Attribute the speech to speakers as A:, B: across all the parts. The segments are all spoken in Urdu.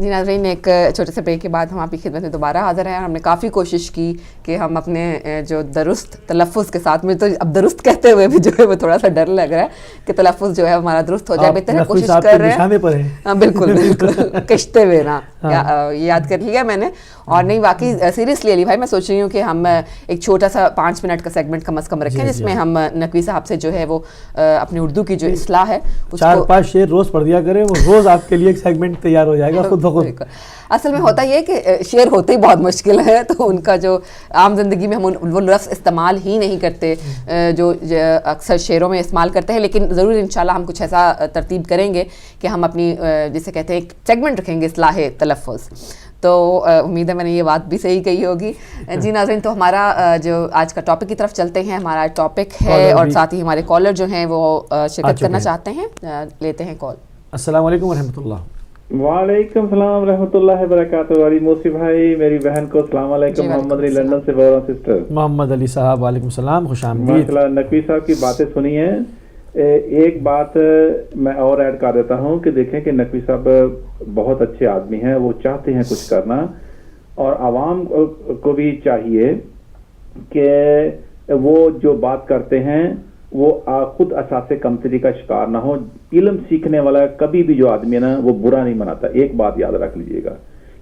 A: جی ناظرین، ایک چھوٹے سے بریک کے بعد ہم آپ کی خدمت میں دوبارہ حاضر ہیں. ہم نے کافی کوشش کی کہ ہم اپنے جو درست تلفظ کے ساتھ، میں تو اب درست کہتے ہوئے بھی جو ہے وہ تھوڑا سا ڈر لگ رہا ہے کہ تلفظ جو ہے ہمارا درست ہو جائے. بہتر ہے کوشش کر رہے ہیں. ہاں بالکل بالکل کشتے ہوئے نا یاد کر لیا میں نے. اور نہیں واقعی سیریسلی علی بھائی، میں سوچ رہی ہوں کہ ہم ایک چھوٹا سا 5 منٹ کا سیگمنٹ کم از کم رکھیں جس میں ہم نقوی صاحب سے جو ہے وہ اپنی اردو کی جو اصلاح ہے
B: 4-5 شعر روز پڑھ دیا کریں، وہ روز آپ کے لیے ایک سیگمنٹ تیار ہو جائے گا خود بخود.
A: اصل میں ہوتا یہ کہ شعر ہوتے ہی بہت مشکل ہے، تو ان کا جو عام زندگی میں ہم وہ لفظ استعمال ہی نہیں کرتے جو اکثر شعروں میں استعمال کرتے ہیں. لیکن ضرور انشاءاللہ ہم کچھ ایسا ترتیب کریں گے کہ ہم اپنی جسے کہتے ہیں ایک سیگمنٹ رکھیں گے اصلاح تلفظ. تو امید ہے میں نے یہ بات بھی صحیح کہی ہوگی. جی ناظرین، تو ہمارا جو آج کا ٹاپک کی طرف چلتے ہیں. ہمارا ٹاپک ہے اور ساتھ ہی ہمارے کالر جو ہیں وہ شرکت کرنا چاہتے ہیں. لیتے ہیں کال.
B: السلام علیکم ورحمۃ اللہ.
C: وعلیکم السلام ورحمۃ اللہ وبرکاتہ. علی موسی بھائی، میری بہن کو السلام علیکم. محمد علی لندن سے بول رہا ہوں سسٹر.
B: محمد علی صاحب وعلیکم السلام، خوش آمدید.
C: ماشاءاللہ نقوی صاحب کی باتیں سنی ہیں. ایک بات میں اور ایڈ کر دیتا ہوں کہ دیکھیں کہ نقوی صاحب بہت اچھے آدمی ہیں، وہ چاہتے ہیں کچھ کرنا، اور عوام کو بھی چاہیے کہ وہ جو بات کرتے ہیں وہ خود اساس کمتری کا شکار نہ ہو. علم سیکھنے والا کبھی بھی جو آدمی ہے نا وہ برا نہیں مناتا. ایک بات یاد رکھ لیجئے گا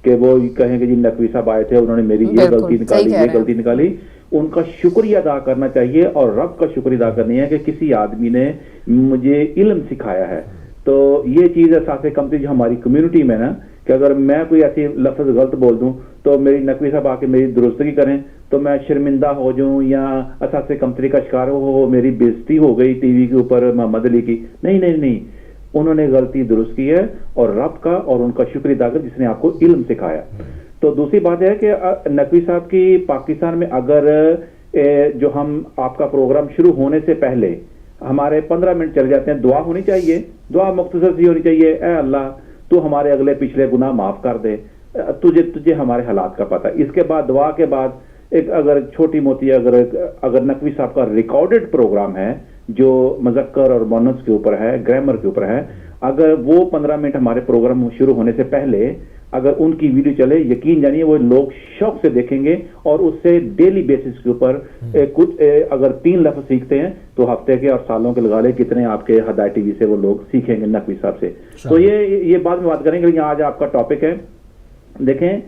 C: کہ وہ کہیں کہ جی نقوی صاحب آئے تھے، انہوں نے میری یہ غلطی نکالی، یہ غلطی نکالی. ان کا شکریہ ادا کرنا چاہیے، اور رب کا شکریہ ادا کرنی ہے کہ کسی آدمی نے مجھے علم سکھایا ہے. تو یہ چیز اساس کمتری جو ہماری کمیونٹی میں نا، کہ اگر میں کوئی ایسی لفظ غلط بول دوں تو میری نقوی صاحب آ کے میری درستگی کریں تو میں شرمندہ ہو جاؤں یا اساس کمتری کا شکار ہو، میری بےزتی ہو گئی ٹی وی کے اوپر محمد علی کی. نہیں، انہوں نے غلطی درست کی ہے، اور رب کا اور ان کا شکر ادا کر جس نے آپ کو علم سکھایا. تو دوسری بات ہے کہ نقوی صاحب کی پاکستان میں اگر جو ہم آپ کا پروگرام شروع ہونے سے پہلے ہمارے 15 منٹ چل جاتے ہیں، دعا ہونی چاہیے. دعا مختصر سی ہونی چاہیے، اے اللہ تو ہمارے اگلے پچھلے گناہ معاف کر دے، تجھے ہمارے حالات کا پتہ. اس کے بعد دعا کے بعد ایک اگر چھوٹی موٹی اگر نقوی صاحب کا ریکارڈڈ پروگرام ہے جو مذکر اور مؤنث کے اوپر ہے، گرامر کے اوپر ہے، اگر وہ 15 منٹ ہمارے پروگرام شروع ہونے سے پہلے اگر ان کی ویڈیو چلے، یقین جانیے وہ لوگ شوق سے دیکھیں گے، اور اس سے ڈیلی بیسس کے اوپر کچھ اگر 3 لفظ سیکھتے ہیں تو ہفتے کے اور سالوں کے لگا لے کتنے آپ کے ہدایت ٹی وی سے وہ لوگ سیکھیں گے نقوی صاحب سے. تو یہ بات میں بات کریں گے. لیکن آج آپ کا ٹاپک ہے، دیکھیں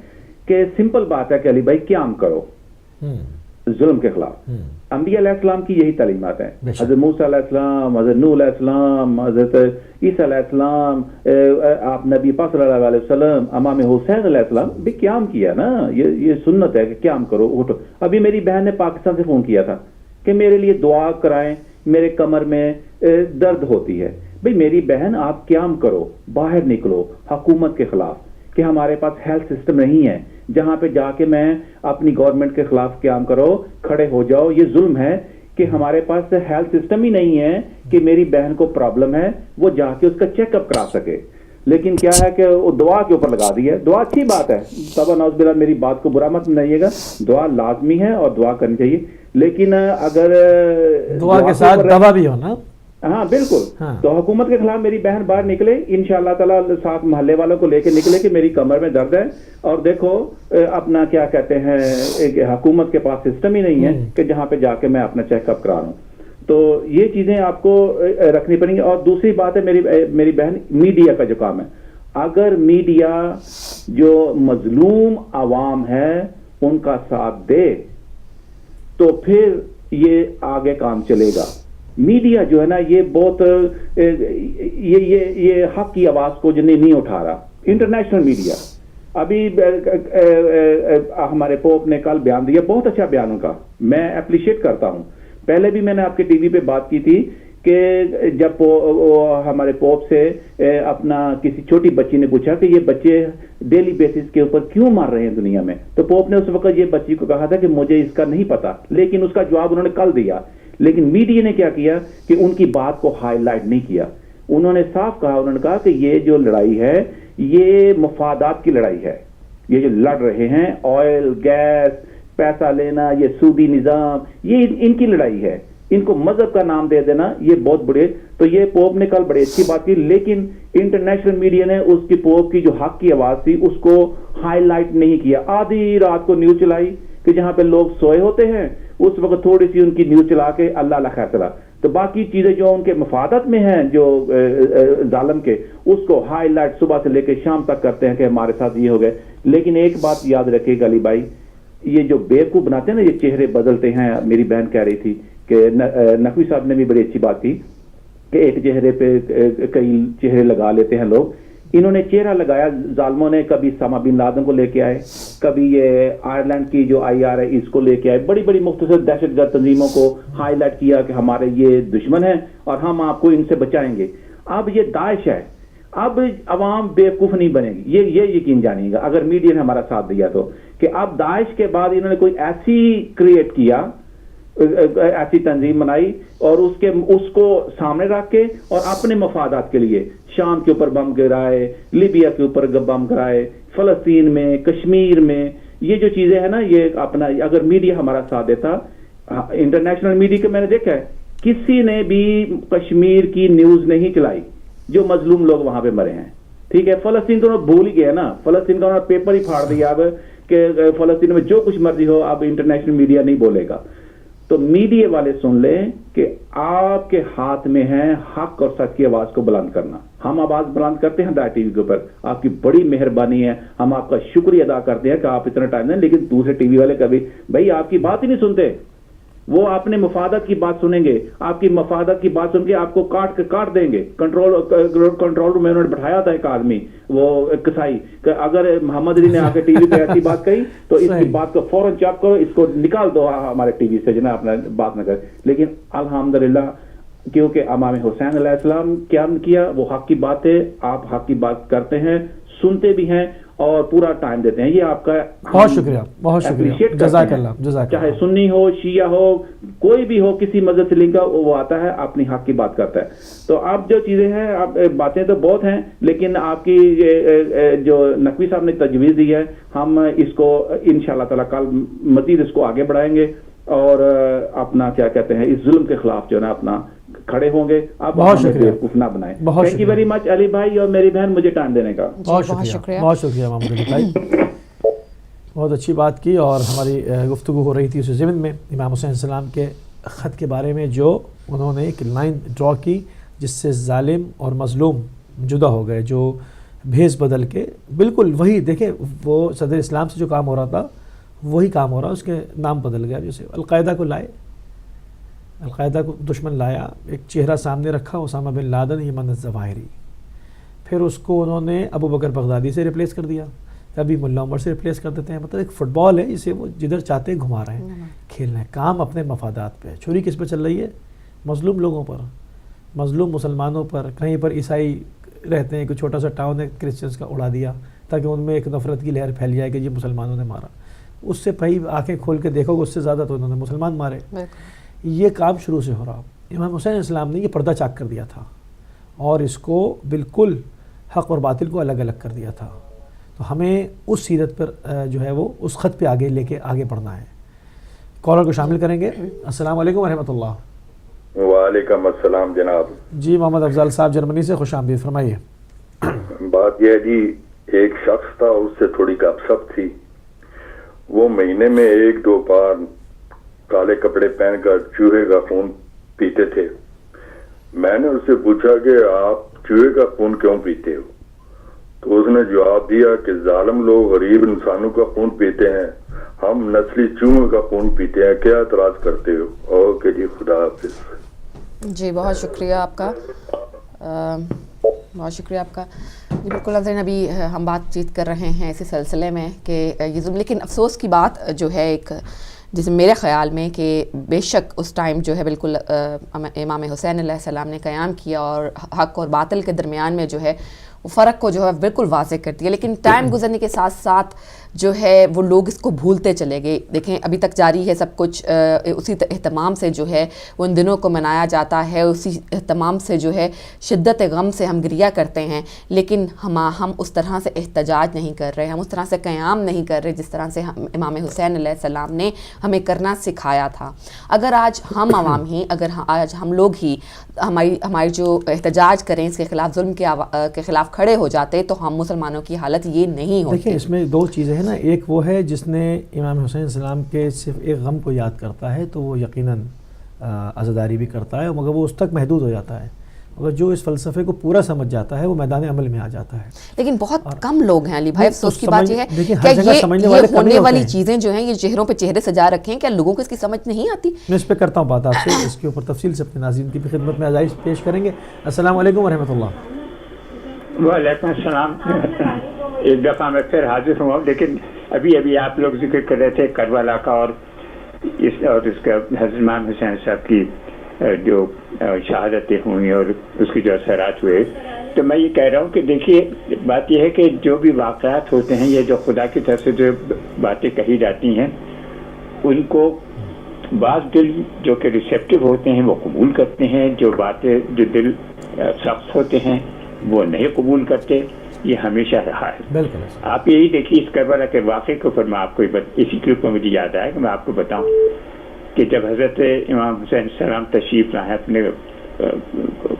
C: کہ سمپل بات ہے کہ علی بھائی قیام کرو ظلم کے خلاف. انبیاء علیہ السلام کی یہی تعلیمات ہیں. حضرت موسیٰ علیہ السلام، حضرت نوح علیہ السلام، حضرت عیسیٰ علیہ السلام، آپ نبی پاک صلی اللہ علیہ وسلم، امام حسین علیہ السلام بھی قیام کیا نا. یہ سنت ہے کہ قیام کرو، اٹھو. ابھی میری بہن نے پاکستان سے فون کیا تھا کہ میرے لیے دعا کرائیں، میرے کمر میں درد ہوتی ہے. بھئی میری بہن آپ قیام کرو، باہر نکلو حکومت کے خلاف کہ ہمارے پاس ہیلتھ سسٹم نہیں ہے جہاں پہ جا کے میں اپنی گورنمنٹ کے خلاف قیام کرو، کھڑے ہو جاؤ. یہ ظلم ہے کہ ہمارے پاس ہیلتھ سسٹم ہی نہیں ہے کہ میری بہن کو پرابلم ہے وہ جا کے اس کا چیک اپ کرا سکے. لیکن کیا ہے کہ وہ دعا کے اوپر لگا دی ہے. دعا اچھی بات ہے، تبا نعوذ باللہ میری بات کو برا مت بنائیے گا، دعا لازمی ہے اور دعا کرنی چاہیے. لیکن اگر
B: دعا کے ساتھ دوا بھی ہونا.
C: ہاں بالکل. تو حکومت کے خلاف میری بہن باہر نکلے انشاءاللہ تعالی، ساتھ محلے والوں کو لے کے نکلے کہ میری کمر میں درد ہے، اور دیکھو اپنا کیا کہتے ہیں ایک حکومت کے پاس سسٹم ہی نہیں ہے کہ جہاں پہ جا کے میں اپنا چیک اپ کرا لوں. تو یہ چیزیں آپ کو رکھنی پڑیں گی. اور دوسری بات ہے میری بہن، میڈیا کا جو کام ہے، اگر میڈیا جو مظلوم عوام ہے ان کا ساتھ دے تو پھر یہ آگے کام چلے گا. میڈیا جو ہے نا یہ بہت یہ حق کی آواز کو نہیں اٹھا رہا. انٹرنیشنل میڈیا ابھی ہمارے پوپ نے کل بیان دیا، بہت اچھا بیان ان کا، میں اپریشیٹ کرتا ہوں. پہلے بھی میں نے آپ کے ٹی وی پہ بات کی تھی کہ جب ہمارے پوپ سے اپنا کسی چھوٹی بچی نے پوچھا کہ یہ بچے ڈیلی بیسس کے اوپر کیوں مار رہے ہیں دنیا میں، تو پوپ نے اس وقت یہ بچی کو کہا تھا کہ مجھے اس کا نہیں پتا، لیکن اس کا جواب انہوں نے کل دیا. لیکن میڈیا نے کیا کیا کہ ان کی بات کو ہائی لائٹ نہیں کیا. انہوں نے صاف کہا، انہوں نے کہا کہ یہ جو لڑائی ہے یہ مفادات کی لڑائی ہے. یہ جو لڑ رہے ہیں آئل گیس پیسہ لینا، یہ سودی نظام، یہ ان کی لڑائی ہے. ان کو مذہب کا نام دے دینا یہ بہت بڑے. تو یہ پوپ نے کل بڑی اچھی بات کی, لیکن انٹرنیشنل میڈیا نے اس کی پوپ کی جو حق کی آواز تھی اس کو ہائی لائٹ نہیں کیا. آدھی رات کو نیوز چلائی کہ جہاں پہ لوگ سوئے ہوتے ہیں اس وقت تھوڑی سی ان کی نیوز چلا کے اللہ اللہ خیر چلا. تو باقی چیزیں جو ان کے مفادات میں ہیں جو ظالم کے, اس کو ہائی لائٹ صبح سے لے کے شام تک کرتے ہیں کہ ہمارے ساتھ یہ ہو گئے. لیکن ایک بات یاد رکھیے گا علی بھائی, یہ جو بیوقوف بناتے ہیں نا, یہ چہرے بدلتے ہیں. میری بہن کہہ رہی تھی کہ نقوی صاحب نے بھی بڑی اچھی بات کی کہ ایک چہرے پہ کئی چہرے لگا لیتے ہیں لوگ. انہوں نے چہرہ لگایا ظالموں نے, کبھی اسامہ بن لادن کو لے کے آئے, کبھی یہ آئرلینڈ کی جو IR ہے اس کو لے کے آئے, بڑی بڑی مختصر دہشت گرد تنظیموں کو ہائی لائٹ کیا کہ ہمارے یہ دشمن ہیں اور ہم آپ کو ان سے بچائیں گے. اب یہ داعش ہے, اب عوام بیوقوف نہیں بنے گی, یہ یقین جانیے گا اگر میڈیا نے ہمارا ساتھ دیا تو, کہ اب داعش کے بعد انہوں نے کوئی ایسی کریٹ کیا, ایسی تنظیم بنائی اور اس کو سامنے رکھ کے اور اپنے مفادات کے لیے شام کے اوپر بم گرائے, لیبیا کے اوپر بم گرائے, فلسطین میں, کشمیر میں. یہ جو چیزیں ہیں نا, یہ اپنا اگر میڈیا ہمارا ساتھ دیتا, انٹرنیشنل میڈیا کے میں نے دیکھا ہے کسی نے بھی کشمیر کی نیوز نہیں چلائی جو مظلوم لوگ وہاں پہ مرے ہیں. ٹھیک ہے, فلسطین تو انہوں نے بھول ہی گیا نا, فلسطین کا انہوں نے پیپر ہی پھاڑ دیا اب کہ فلسطین میں جو کچھ مرضی ہو اب انٹرنیشنل میڈیا نہیں بولے گا. تو میڈیا والے سن لیں کہ آپ کے ہاتھ میں ہے حق اور سچ کی آواز کو بلند کرنا. ہم آواز بلند کرتے ہیں ڈائی ٹی وی کے اوپر, آپ کی بڑی مہربانی ہے, ہم آپ کا شکریہ ادا کرتے ہیں کہ آپ اتنا ٹائم دیں. لیکن دوسرے ٹی وی والے کبھی بھائی آپ کی بات ہی نہیں سنتے, وہ اپنے مفادات کی بات سنیں گے, آپ کی مفادات کی بات سن کے آپ کو کاٹ دیں گے. کنٹرول روم میں انہوں نے بٹھایا تھا ایک آدمی, وہ کسائی, کہ اگر محمد علی نے آ کے ٹی وی پہ ایسی بات کہی تو اس کی بات کو فوراً چاپ کرو, اس کو نکال دو ہمارے ٹی وی سے, جنہیں اپنا بات نہ کرے. لیکن الحمدللہ کیونکہ امام حسین علیہ السلام کیا کیا, وہ حق کی بات ہے, آپ حق کی بات کرتے ہیں, سنتے بھی ہیں اور پورا ٹائم دیتے ہیں. یہ آپ کا
B: بہت شکریہ, بہت شکریہ, جزاک اللہ.
C: چاہے سنی ہو, شیعہ ہو, کوئی بھی ہو, کسی مذہب سے لنک کا وہ آتا ہے اپنی حق کی بات کرتا ہے. تو آپ جو چیزیں ہیں, آپ باتیں تو بہت ہیں, لیکن آپ کی جو نقوی صاحب نے تجویز دی ہے, ہم اس کو انشاءاللہ تعالی کل مزید اس کو آگے بڑھائیں گے اور اپنا کیا کہتے ہیں اس ظلم کے خلاف جو ہے نا اپنا کھڑے ہوں گے. آپ
B: بہت شکریہ,
C: نہ بنائیں. تھینک یو ویری مچ علی بھائی اور میری بہن مجھے ٹائم دینے کا.
B: بہت شکریہ, بہت شکریہ محمد علی بھائی, بہت اچھی بات کی. اور ہماری گفتگو ہو رہی تھی اس ضمن میں امام حسین السلام کے خط کے بارے میں, جو انہوں نے ایک لائن ڈرا کی جس سے ظالم اور مظلوم جدا ہو گئے, جو بھیس بدل کے بالکل وہی دیکھیں وہ صدر اسلام سے جو کام ہو رہا تھا وہی کام ہو رہا, اس کے نام بدل گیا. جیسے القاعدہ کو لائے, القاعدہ کو دشمن لایا, ایک چہرہ سامنے رکھا اسامہ بن لادن ایمن الظواہری, پھر اس کو انہوں نے ابو بکر بغدادی سے ریپلیس کر دیا, کبھی ملا عمر سے ریپلیس کر دیتے ہیں. مطلب ایک فٹ بال ہے جسے وہ جدھر چاہتے ہیں گھما رہے ہیں, کھیل رہے ہیں, کام اپنے مفادات پہ. چھری کس پہ چل رہی ہے؟ مظلوم لوگوں پر, مظلوم مسلمانوں پر. کہیں پر عیسائی رہتے ہیں, کوئی چھوٹا سا ٹاؤن ہے, کرسچنس کا اڑا دیا تاکہ ان میں ایک نفرت کی لہر پھیل جائے کہ یہ مسلمانوں نے مارا. اس سے پہی آنکھیں کھول کے دیکھو گے اس سے زیادہ تو انہوں نے مسلمان مارے. یہ کام شروع سے ہو رہا. امام حسین السلام نے یہ پردہ چاک کر دیا تھا اور اس کو بالکل حق اور باطل کو الگ الگ کر دیا تھا. تو ہمیں اس سیرت پر جو ہے وہ اس خط پہ آگے لے کے آگے بڑھنا ہے. کالر کو شامل کریں گے. السلام علیکم ورحمۃ اللہ.
D: وعلیکم السلام جناب.
B: جی محمد افضل صاحب جرمنی سے, خوش آمدید, فرمائیے.
D: بات یہ ہے جی, ایک شخص تھا, اس سے تھوڑی گپ شپ تھی. وہ مہینے میں 1-2 بار کالے کپڑے پہن کر چوہے کا خون پیتے تھے. میں نے اس سے پوچھا کہ آپ چوہے کا خون کیوں پیتے ہو؟ تو اس نے جواب دیا کہ ظالم لوگ غریب انسانوں کا خون پیتے ہیں, ہم نسلی چوہوں کا خون پیتے ہیں, کیا اعتراض کرتے ہو؟ اوکے جی, خدا حافظ. جی
A: بہت شکریہ آپ کا, بہت شکریہ آپ کا. جی بالکل ناظرین, ابھی ہم بات چیت کر رہے ہیں اسی سلسلے میں کہ یہ ظلم, لیکن افسوس کی بات جو ہے ایک جسے میرے خیال میں کہ بے شک اس ٹائم جو ہے بالکل امام حسین علیہ السلام نے قیام کیا اور حق اور باطل کے درمیان میں جو ہے وہ فرق کو جو ہے بالکل واضح کرتی ہے. لیکن ٹائم گزرنے کے ساتھ ساتھ جو ہے وہ لوگ اس کو بھولتے چلے گئے. دیکھیں ابھی تک جاری ہے سب کچھ اسی اہتمام سے جو ہے وہ ان دنوں کو منایا جاتا ہے, اسی اہتمام سے جو ہے شدت غم سے ہم گریہ کرتے ہیں, لیکن ہم اس طرح سے احتجاج نہیں کر رہے, ہم اس طرح سے قیام نہیں کر رہے جس طرح سے امام حسین علیہ السلام نے ہمیں کرنا سکھایا تھا. اگر آج ہم عوام ہی, اگر آج ہم لوگ ہی ہماری جو احتجاج کریں اس کے خلاف, ظلم کے خلاف کھڑے ہو جاتے تو ہم مسلمانوں کی حالت یہ نہیں ہوتی.
B: دیکھیں اس میں دو چیزیں ہیں نا, ایک وہ ہے جس نے امام حسین السلام کے صرف ایک غم کو یاد کرتا ہے تو وہ یقیناً عزاداری بھی کرتا ہے, مگر وہ اس تک محدود ہو جاتا ہے. مگر جو اس فلسفے کو پورا سمجھ جاتا ہے وہ میدان عمل میں آ جاتا ہے.
A: لیکن بہت کم لوگ ہیں علی بھائی, افسوس کی بات یہ ہے
B: کہ
A: یہ ہونے والی چیزیں جو ہیں, یہ چہروں پہ چہرے سجا رکھے ہیں, کیا لوگوں کو اس کی سمجھ نہیں آتی؟
B: میں اس پہ کرتا ہوں بات آپ سے, اس کے اوپر تفصیل سے اپنے ناظرین کی بھی خدمت میں آزائش پیش کریں گے. السلام علیکم ورحمۃ اللہ.
E: وعلیکم السلام. ایک دفعہ میں پھر حاضر ہوں, لیکن ابھی آپ لوگ ذکر کر رہے تھے کربلا کا اور اس کا حضرت امام حسین صاحب کی جو شہادتیں ہوئیں اور اس کی جو اثرات ہوئے, تو میں یہ کہہ رہا ہوں کہ دیکھیے بات یہ ہے کہ جو بھی واقعات ہوتے ہیں یا جو خدا کی طرف سے جو باتیں کہی جاتی ہیں ان کو بعض دل جو کہ ریسیپٹیو ہوتے ہیں وہ قبول کرتے ہیں, جو باتیں جو دل سخت ہوتے ہیں وہ نہیں قبول کرتے. یہ ہمیشہ رہا ہے.
B: بالکل
E: آپ یہی دیکھیے اس کربلا کے واقعے کے اوپر میں آپ کو اسی کے اوپر مجھے یاد آیا کہ میں آپ کو بتاؤں کہ جب حضرت امام حسین السلام تشریف لائے اپنے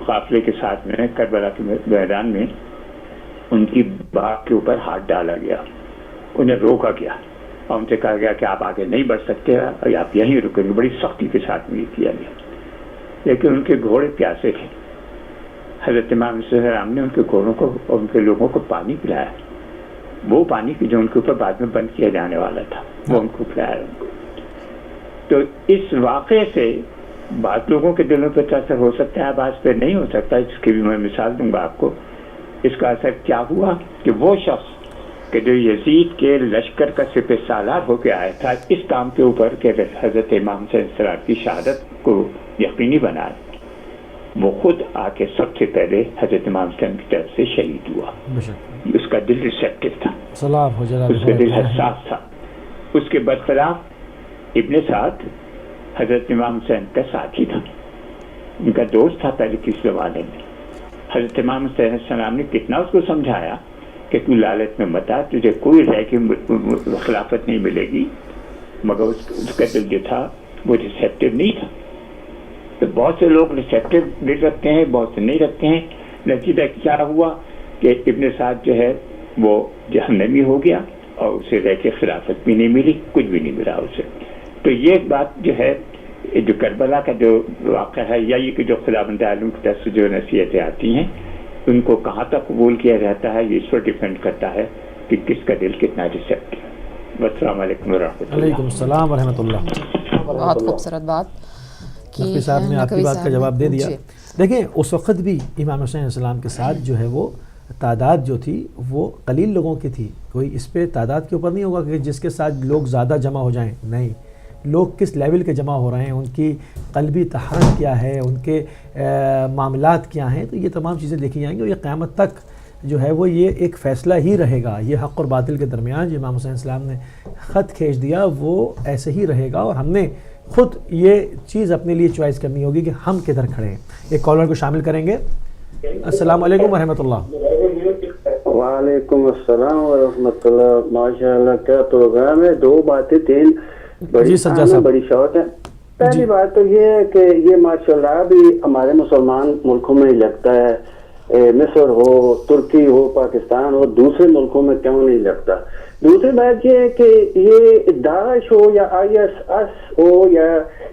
E: قافلے کے ساتھ میں کربلا کے میدان میں, ان کی باغ کے اوپر ہاتھ ڈالا گیا, انہیں روکا گیا اور ان سے کہا گیا کہ آپ آگے نہیں بڑھ سکتے اور آپ یہیں رکیں گے. بڑی سختی کے ساتھ میں یہ کیا گیا, لیکن ان کے گھوڑے پیاسے تھے. حضرت امام صلی اللہ علیہ وسلم نے ان کے گھوڑوں کو اور ان کے لوگوں کو پانی پلایا, وہ پانی کی جو ان کے اوپر بعد میں بند کیا جانے والا تھا وہ ان کو پلایا. تو اس واقعے سے بعض لوگوں کے دلوں پہ اثر ہو سکتا ہے, بعض پہ نہیں ہو سکتا. اس کی بھی میں مثال دوں گا آپ کو. اس کا اثر کیا ہوا کہ وہ شخص کہ جو یزید کے لشکر کا سپہ سالار ہو کے آیا تھا اس کام کے اوپر کہ حضرت امام صلی اللہ علیہ وسلم کی شہادت کو یقینی بنائے, وہ خود آ کے سب سے پہلے حضرت امام حسین کی طرف سے شہید ہوا. اس کا دل ریسیپٹیو تھا, اس کا دل حساس تھا. اس کے برخلاف ابن سعد حضرت امام حسین کا ساتھی تھا, ان کا دوست تھا پہلے کس زمانے میں. حضرت امام حسین علیہ السلام نے کتنا اس کو سمجھایا کہ تو لالچ میں مت آ, تجھے کوئی رہ کی خلافت نہیں ملے گی, مگر اس کا دل جو تھا وہ ریسیپٹیو نہیں تھا. تو بہت سے لوگ ریسیپٹیو دل رکھتے ہیں, بہت سے نہیں رکھتے ہیں. نتیجہ کیا ہوا کہ ابن سعد جو ہے وہ جہنمی ہو گیا اور اسے رہ کے خلافت بھی نہیں ملی, کچھ بھی نہیں ملا اسے. تو یہ بات جو ہے جو کربلا کا جو واقعہ ہے یا یہ کہ جو خداوند عالم کی طرف سے جو نصیحتیں آتی ہیں ان کو کہاں تک قبول کیا جاتا ہے, یہ اس پر ڈیپینڈ کرتا ہے کہ کس کا دل کتنا ریسیپٹیو ہے. السلام علیکم ورحمۃ اللہ.
B: وعلیکم السلام ورحمۃ اللہ.
A: بہت خوبصورت بات
B: نقوی صاحب نے آپ کی بات کا جواب دے دیا. دیکھیں اس وقت بھی امام حسین علیہ السلام کے ساتھ جو ہے وہ تعداد جو تھی وہ قلیل لوگوں کی تھی. کوئی اس پہ تعداد کے اوپر نہیں ہوگا کہ جس کے ساتھ لوگ زیادہ جمع ہو جائیں, نہیں, لوگ کس لیول کے جمع ہو رہے ہیں, ان کی قلبی طہارت کیا ہے, ان کے معاملات کیا ہیں, تو یہ تمام چیزیں دیکھی جائیں گی. اور یہ قیامت تک جو ہے وہ یہ ایک فیصلہ ہی رہے گا. یہ حق اور باطل کے درمیان جو امام حسین السلام نے خط کھینچ دیا وہ ایسے ہی رہے گا, اور ہم نے خود یہ چیز اپنے لیے چوائس کرنی ہوگی کہ ہم کدھر کھڑے ہیں. ایک کالر کو شامل کریں گے. السلام علیکم ورحمۃ اللہ.
F: وعلیکم السلام ورحمۃ اللہ. ماشاء اللہ کیا پروگرام ہے. دو باتیں تین بڑی بڑی شوق ہے. پہلی بات تو یہ ہے کہ یہ ماشاء اللہ بھی ہمارے مسلمان ملکوں میں ہی لگتا ہے, مصر ہو, ترکی ہو, پاکستان ہو, دوسرے ملکوں میں کیوں نہیں لگتا. دوسری بات یہ ہے کہ یہ داعش ہو یا ISIS ہو یا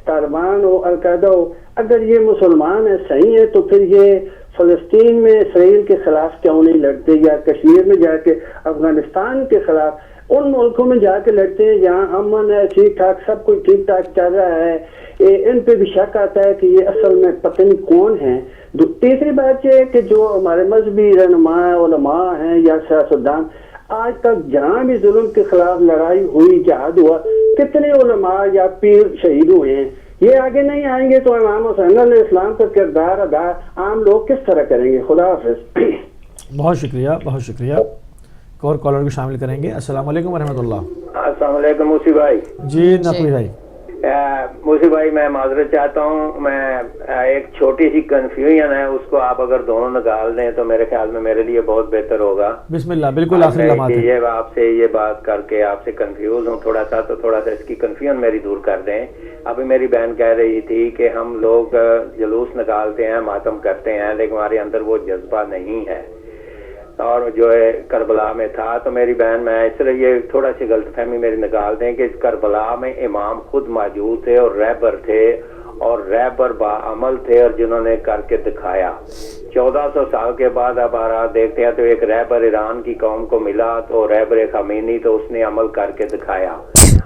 F: طالبان ہو, القاعدہ ہو, اگر یہ مسلمان ہیں صحیح ہے تو پھر یہ فلسطین میں اسرائیل کے خلاف کیوں نہیں لڑتے, یا کشمیر میں جا کے افغانستان کے خلاف ان ملکوں میں جا کے لڑتے ہیں جہاں امن ہے, ٹھیک ٹھاک سب کچھ ٹھیک ٹھاک چل رہا ہے. ان پہ بھی شک آتا ہے کہ یہ اصل میں پتہ نہیں کون ہیں. تیسری بات یہ ہے کہ جو ہمارے مذہبی رہنما علماء ہیں یا سیاستدان, آج تک جہاں بھی ظلم کے خلاف لڑائی ہوئی, جہاد ہوا, کتنے علماء یا پیر شہید ہوئے ہیں. یہ آگے نہیں آئیں گے تو امام حسین علیہ السلام کا کردار ادا عام لوگ کس طرح کریں گے. خدا حافظ.
B: بہت شکریہ، بہت شکریہ. ایک اور کالر کو شامل کریں گے. السلام علیکم ورحمۃ اللہ.
F: السلام علیکم موسی بھائی.
B: جی نقوی بھائی.
F: موسی بھائی میں معذرت چاہتا ہوں، میں ایک چھوٹی سی کنفیوژن ہے، اس کو آپ اگر دونوں نکال دیں تو میرے خیال میں میرے لیے بہت بہتر ہوگا.
B: بسم اللہ. بالکل آخری لمحات ہیں.
F: یہ آپ سے یہ بات کر کے آپ سے کنفیوز ہوں تھوڑا سا، تو تھوڑا سا اس کی کنفیوژن میری دور کر دیں. ابھی میری بہن کہہ رہی تھی کہ ہم لوگ جلوس نکالتے ہیں، ماتم کرتے ہیں، لیکن ہمارے اندر وہ جذبہ نہیں ہے، اور جو ہے کربلا میں تھا. تو میری بہن میں اس طرح یہ تھوڑا سی غلط فہمی میری نکال دیں کہ کربلا میں امام خود موجود تھے اور رہبر تھے، اور رہبر باعمل تھے، اور جنہوں نے کر کے دکھایا. 1400 سال کے بعد اب آ دیکھتے ہیں تو ایک رہبر ایران کی قوم کو ملا، تو رہبر خمینی، تو اس نے عمل کر کے دکھایا.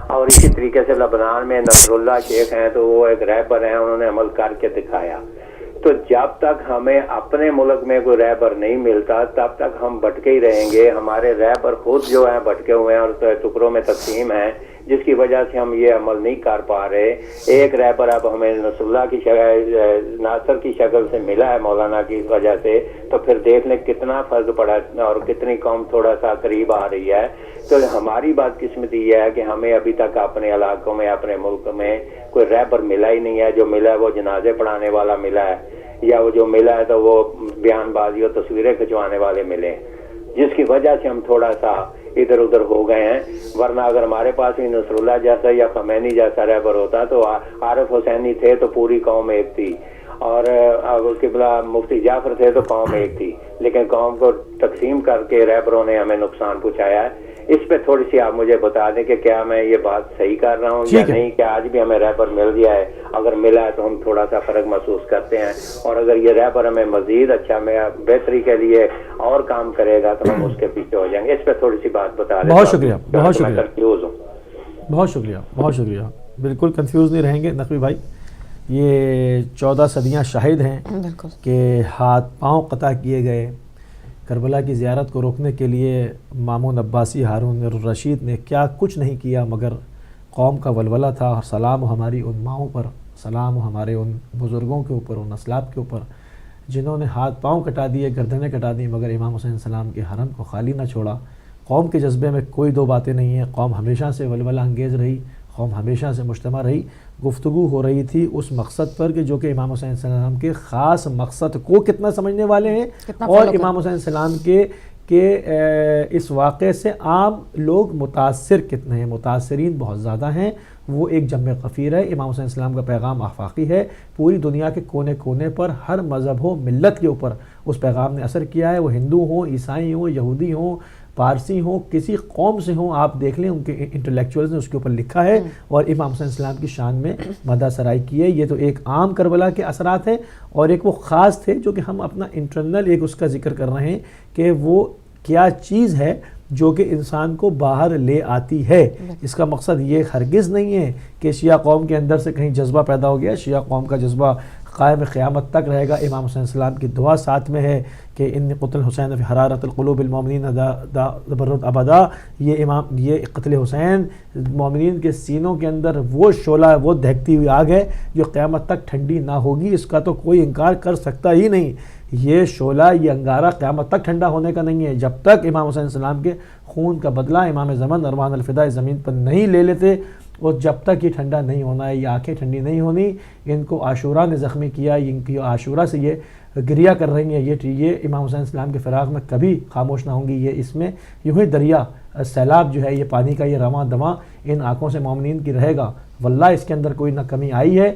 F: اور اسی طریقے سے لبنان میں نصر اللہ شیخ ہیں، تو وہ ایک رہبر ہیں، انہوں نے عمل کر کے دکھایا. تو جب تک ہمیں اپنے ملک میں کوئی رہبر نہیں ملتا تب تک ہم بھٹکے ہی رہیں گے. ہمارے رہبر خود جو ہیں بھٹکے ہوئے ہیں اور ٹکڑوں میں تقسیم ہیں، جس کی وجہ سے ہم یہ عمل نہیں کر پا رہے. ایک رہبر اب ہمیں نصر اللہ کی شکل، ناصر کی شکل سے ملا ہے مولانا کی وجہ سے، تو پھر دیکھ لیں کتنا فرق پڑا اور کتنی قوم تھوڑا سا قریب آ رہی ہے. تو ہماری بات قسمت یہ ہے کہ ہمیں ابھی تک اپنے علاقوں میں، اپنے ملک میں کوئی رہبر ملا ہی نہیں ہے. جو ملا ہے وہ جنازے پڑھانے والا ملا ہے، یا وہ جو ملا ہے تو وہ بیان بازی اور تصویریں کھنچوانے والے ملے، جس کی وجہ سے ہم تھوڑا سا ادھر ادھر ہو گئے ہیں. ورنہ اگر ہمارے پاس بھی نصر اللہ جیسا یا خمینی جیسا رہبر ہوتا تو عارف حسینی تھے تو پوری قوم ایک تھی، اور قبلہ مفتی جعفر تھے تو قوم ایک تھی. لیکن قوم کو تقسیم کر کے رہبروں نے ہمیں نقصان پہنچایا ہے. اس پہ تھوڑی سی آپ مجھے بتا دیں کہ کیا میں یہ بات صحیح کر رہا ہوں یا نہیں، کہ آج بھی ہمیں رہبر مل گیا ہے؟ اگر ملا ہے تو ہم تھوڑا سا فرق محسوس کرتے ہیں، اور اگر یہ رہبر ہمیں مزید اچھا بہتری کے لیے اور کام کرے گا تو ہم اس کے پیچھے ہو جائیں گے. اس پہ تھوڑی سی بات بتا دیں.
B: بہت شکریہ، بہت شکریہ،
F: کنفیوز ہوں.
B: بہت شکریہ، بہت شکریہ. بالکل کنفیوز نہیں رہیں گے نقوی بھائی. یہ 14 صدیاں شاہد ہیں کہ ہاتھ پاؤں قطع کیے گئے. کربلا کی زیارت کو روکنے کے لیے مامون عباسی، ہارون الرشید نے کیا کچھ نہیں کیا، مگر قوم کا ولولہ تھا. اور سلام ہماری ان ماؤں پر، سلام ہمارے ان بزرگوں کے اوپر، ان اسلاف کے اوپر جنہوں نے ہاتھ پاؤں کٹا دیے، گردنیں کٹا دی، مگر امام حسین السلام کے حرم کو خالی نہ چھوڑا. قوم کے جذبے میں کوئی دو باتیں نہیں ہیں. قوم ہمیشہ سے ولولہ انگیز رہی، قوم ہمیشہ سے مجتمع رہی. گفتگو ہو رہی تھی اس مقصد پر کہ جو کہ امام حسین السلام کے خاص مقصد کو کتنا سمجھنے والے ہیں، اور امام حسین السلام کے اس واقعے سے عام لوگ متاثر کتنے ہیں. متاثرین بہت زیادہ ہیں. وہ ایک جمع غفیر ہے. امام حسین السلام کا پیغام آفاقی ہے. پوری دنیا کے کونے کونے پر ہر مذہب ہو، ملت کے اوپر اس پیغام نے اثر کیا ہے. وہ ہندو ہوں، عیسائی ہوں، یہودی ہوں، پارسی ہوں، کسی قوم سے ہوں، آپ دیکھ لیں ان کے انٹلیکچوئلز نے اس کے اوپر لکھا ہے اور امام حسین السلام کی شان میں مدح سرائی کی ہے. یہ تو ایک عام کربلا کے اثرات ہیں، اور ایک وہ خاص تھے جو کہ ہم اپنا انٹرنل ایک اس کا ذکر کر رہے ہیں کہ وہ کیا چیز ہے جو کہ انسان کو باہر لے آتی ہے. اس کا مقصد یہ ہرگز نہیں ہے کہ شیعہ قوم کے اندر سے کہیں جذبہ پیدا ہو گیا. شیعہ قوم کا جذبہ قائم قیامت تک رہے گا. امام حسین السلام کی دعا ساتھ میں ہے کہ ان قتل حسین فی حرارت القلوب المؤمنین تبرد ابدا. یہ قتل حسین مومنین کے سینوں کے اندر وہ شعلہ، وہ دہکتی ہوئی آگ ہے جو قیامت تک ٹھنڈی نہ ہوگی. اس کا تو کوئی انکار کر سکتا ہی نہیں. یہ شعلہ، یہ انگارہ قیامت تک ٹھنڈا ہونے کا نہیں ہے. جب تک امام حسین السلام کے خون کا بدلہ امام زمان اروان الفداء زمین پر نہیں لے لیتے، اور جب تک یہ ٹھنڈا نہیں ہونا ہے، یہ آنکھیں ٹھنڈی نہیں ہونی. ان کو عاشورہ نے زخمی کیا، ان کی عاشورہ سے یہ گریہ کر رہی ہیں. یہ امام حسین السلام کے فراق میں کبھی خاموش نہ ہوں گی. یہ اس میں یوں ہی دریا سیلاب جو ہے، یہ پانی کا یہ رواں دواں ان آنکھوں سے مومنین کی رہے گا. واللہ اس کے اندر کوئی نہ کمی آئی ہے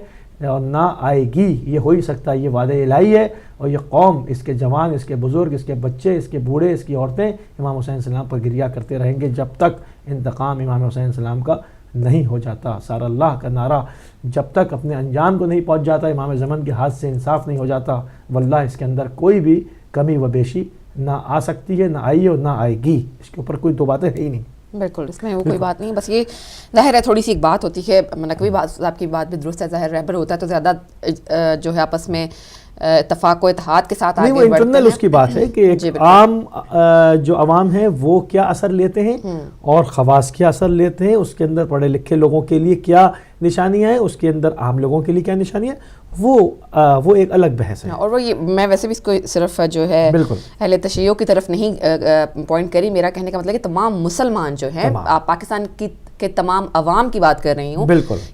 B: اور نہ آئے گی. یہ ہو ہی سکتا ہے، یہ وعدہ الہی ہے. اور یہ قوم، اس کے جوان، اس کے بزرگ، اس کے بچے، اس کے بوڑھے، اس کی عورتیں امام حسین السلام پر گریہ کرتے رہیں گے جب تک انتقام امام حسین السلام کا نہیں ہو جاتا. سارا اللہ کا نعرہ جب تک اپنے انجام کو نہیں پہنچ جاتا، امام زمان کے ہاتھ سے انصاف نہیں ہو جاتا، واللہ اس کے اندر کوئی بھی کمی و بیشی نہ آ سکتی ہے، نہ آئی ہے اور نہ آئے گی. اس کے اوپر کوئی دو باتیں ہے ہی نہیں.
A: بالکل، اس میں وہ کوئی بات نہیں. بس یہ ظاہر ہے تھوڑی سی ایک بات ہوتی ہے، نقوی بات، آپ کی بات بھی درست ہے. ظاہر رہبر ہوتا ہے تو زیادہ جو ہے آپس میں اتفاق و اتحاد کے ساتھ آگے بڑھتے ہیں.
B: وہ انٹرنل اس کی بات ہے کہ ایک عام جو عوام ہیں وہ کیا اثر لیتے ہیں اور خواص کیا اثر لیتے ہیں. اس کے اندر پڑھے لکھے لوگوں کے لیے کیا نشانیاں ہیں، اس کے اندر عام لوگوں کے لیے کیا نشانیاں ہیں، وہ ایک الگ بحث ہے.
A: اور وہ یہ میں ویسے بھی اس کو صرف جو ہے اہل تشیع کی طرف نہیں پوائنٹ کری. میرا کہنے کا مطلب ہے کہ تمام مسلمان جو ہیں, آپ پاکستان کے تمام عوام کی بات کر رہی ہوں,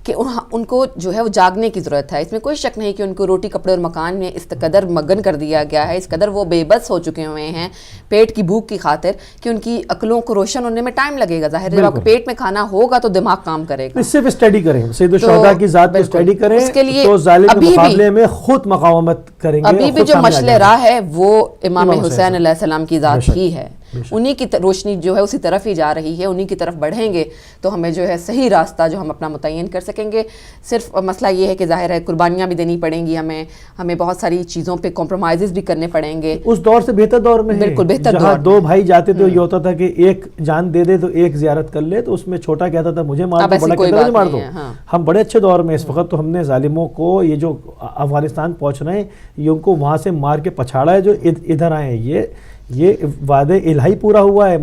A: کہ ان کو جو ہے وہ جاگنے کی ضرورت ہے. اس میں کوئی شک نہیں کہ ان کو روٹی کپڑے اور مکان میں اس قدر مگن کر دیا گیا ہے, اس قدر وہ بے بس ہو چکے ہوئے ہیں پیٹ کی بھوک کی خاطر, کہ ان کی عقلوں کو روشن ہونے میں ٹائم لگے گا. ظاہر ہے جب آپ کو پیٹ میں کھانا ہوگا تو دماغ کام کرے گا.
B: صرف اسٹڈی کریں, سید الشہداء کی ذات کو اسٹڈی کریں تو ظالم کے مقابلے میں خود مقاومت کریں گے.
A: ابھی بھی جو مشعل راہ ہے وہ امام حسین علیہ السلام کی ذات ہی ہے, انہی کی روشنی جو ہے اسی طرف ہی جا رہی ہے. انہی کی طرف بڑھیں گے تو ہمیں جو ہے صحیح راستہ جو ہم اپنا متعین کر سکیں گے. صرف مسئلہ یہ ہے کہ ظاہر ہے قربانیاں بھی دینی پڑیں گی, ہمیں بہت ساری چیزوں پہ کمپرومائزز بھی کرنے پڑیں گے.
B: اس دور سے بہتر دور میں
A: بالکل بہتر
B: جہاں دو بھائی جاتے تھے, یہ ہوتا تھا کہ ایک جان دے دے تو ایک زیارت کر لے, تو اس میں چھوٹا کہتا تھا مجھے مار دو, بڑا کہتا تھا مجھے مار دو. ہم بڑے اچھے دور میں اس وقت, تو ہم نے ظالموں کو, یہ جو افغانستان پہنچ رہے ہیں, یہ ان کو وہاں سے مار کے پچھاڑا ہے جو ادھر آئے ہیں. یہ وعدہ الہی پورا ہوا ہے,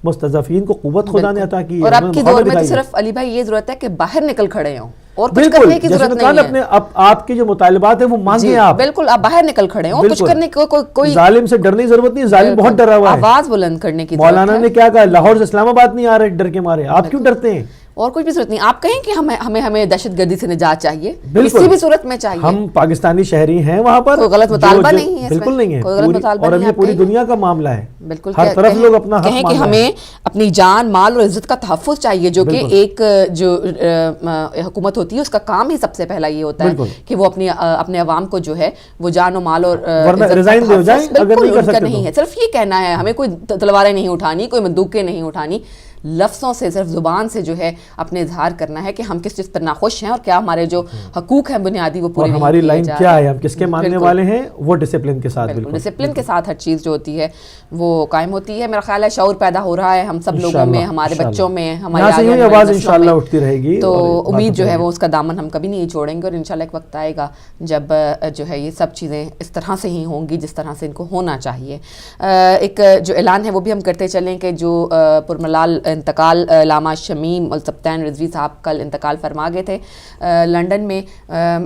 B: مستضعفین کو قوت خدا نے عطا کی ہے.
A: اور اب کے دور میں تو صرف علی بھائی یہ ضرورت ہے کہ باہر نکل کھڑے ہوں اور کچھ کرنے کی ضرورت نہیں ہے.
B: آپ کے جو مطالبات ہیں وہ مانگیں آپ,
A: بالکل آپ باہر نکل کھڑے ہوں, کچھ کرنے کی کوئی
B: ظالم سے ڈرنے کی ضرورت نہیں. ظالم بہت ڈرا ہوا ہے,
A: آواز بلند کرنے کی.
B: مولانا نے کیا کہا, لاہور سے اسلام آباد نہیں آ رہے ڈر کے مارے, آپ کیوں ڈرتے ہیں؟
A: اور کوئی بھی صورت نہیں. آپ کہیں کہ ہمیں دہشت گردی سے نجات چاہیے, کسی بھی صورت میں چاہیے.
B: ہم پاکستانی شہری ہیں, وہاں پر
A: کوئی غلط مطالبہ نہیں ہے,
B: بالکل نہیں ہے, اور یہ پوری دنیا کا معاملہ ہے.
A: بالکل
B: ہر طرف لوگ اپنا
A: کہیں کہ ہمیں اپنی جان مال اور عزت کا تحفظ چاہیے, جو کہ ایک جو حکومت ہوتی ہے اس کا کام ہی سب سے پہلا یہ ہوتا ہے کہ وہ اپنے عوام کو جو ہے وہ جان و مال اور نہیں ہے. صرف یہ کہنا ہے, ہمیں کوئی تلواریں نہیں اٹھانی, کوئی بندوقیں نہیں اٹھانی, لفظوں سے صرف زبان سے جو ہے اپنے اظہار کرنا ہے کہ ہم کس چیز پر ناخوش ہیں اور کیا ہمارے جو حقوق ہیں بنیادی وہ پورے نہیں
B: ہماری لائن کیا ہے, ہم کس کے ماننے والے ہیں, وہ ڈسپلن کے ساتھ, بالکل
A: ڈسپلن کے ساتھ ہر چیز جو ہوتی ہے وہ قائم ہوتی ہے. میرا خیال ہے شعور پیدا ہو رہا ہے ہم سب لوگوں میں, ہمارے بچوں میں, ہماری
B: آواز انشاءاللہ اٹھتی رہے گی.
A: تو امید جو ہے وہ اس کا دامن ہم کبھی نہیں چھوڑیں گے, اور انشاءاللہ ایک وقت آئے گا جب جو ہے یہ سب چیزیں اس طرح سے ہی ہوں گی جس طرح سے ان کو ہونا چاہیے. ایک جو اعلان ہے وہ بھی ہم کرتے چلیں کہ جو پرملال انتقال علامہ شمیم السبتین رضوی صاحب کل انتقال فرما گئے تھے لنڈن میں.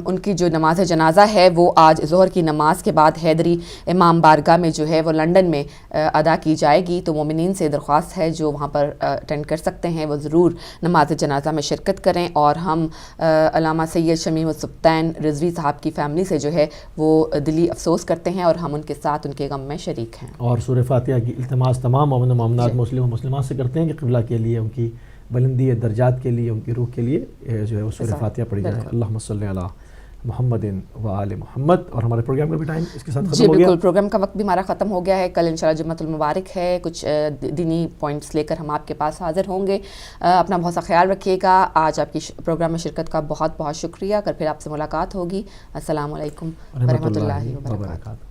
A: ان کی جو نماز جنازہ ہے وہ آج ظہر کی نماز کے بعد حیدری امام بارگاہ میں جو ہے وہ لنڈن میں ادا کی جائے گی. تو مومنین سے درخواست ہے جو وہاں پر اٹینڈ کر سکتے ہیں وہ ضرور نماز جنازہ میں شرکت کریں, اور ہم علامہ سید شمیم السبتین رضوی صاحب کی فیملی سے جو ہے وہ دلی افسوس کرتے ہیں, اور ہم ان کے ساتھ ان کے غم میں شریک ہیں.
B: اور سورہ فاتحہ کی التماس تمام مومن و مومنات مسلم و مسلمات سے کرتے ہیں کہ قبلہ کے لیے, ان کی بلندی درجات کے لیے, ان کی روح کے لیے جو ہے وہ سورہ فاتحہ پڑھی جائے. اللہم صلی علی محمد و آل محمد. اور ہمارے پروگرام کا بھی ٹائم اس کے ساتھ ختم ہو گیا.
A: بالکل, پروگرام کا وقت بھی ہمارا ختم ہو گیا ہے. کل انشاءاللہ جمعۃ المبارک ہے, کچھ دینی پوائنٹس لے کر ہم آپ کے پاس حاضر ہوں گے. اپنا بہت سا خیال رکھیے گا. آج آپ کی پروگرام میں شرکت کا بہت بہت شکریہ. کل پھر آپ سے ملاقات ہوگی. السلام علیکم ورحمۃ اللہ وبرکاتہ.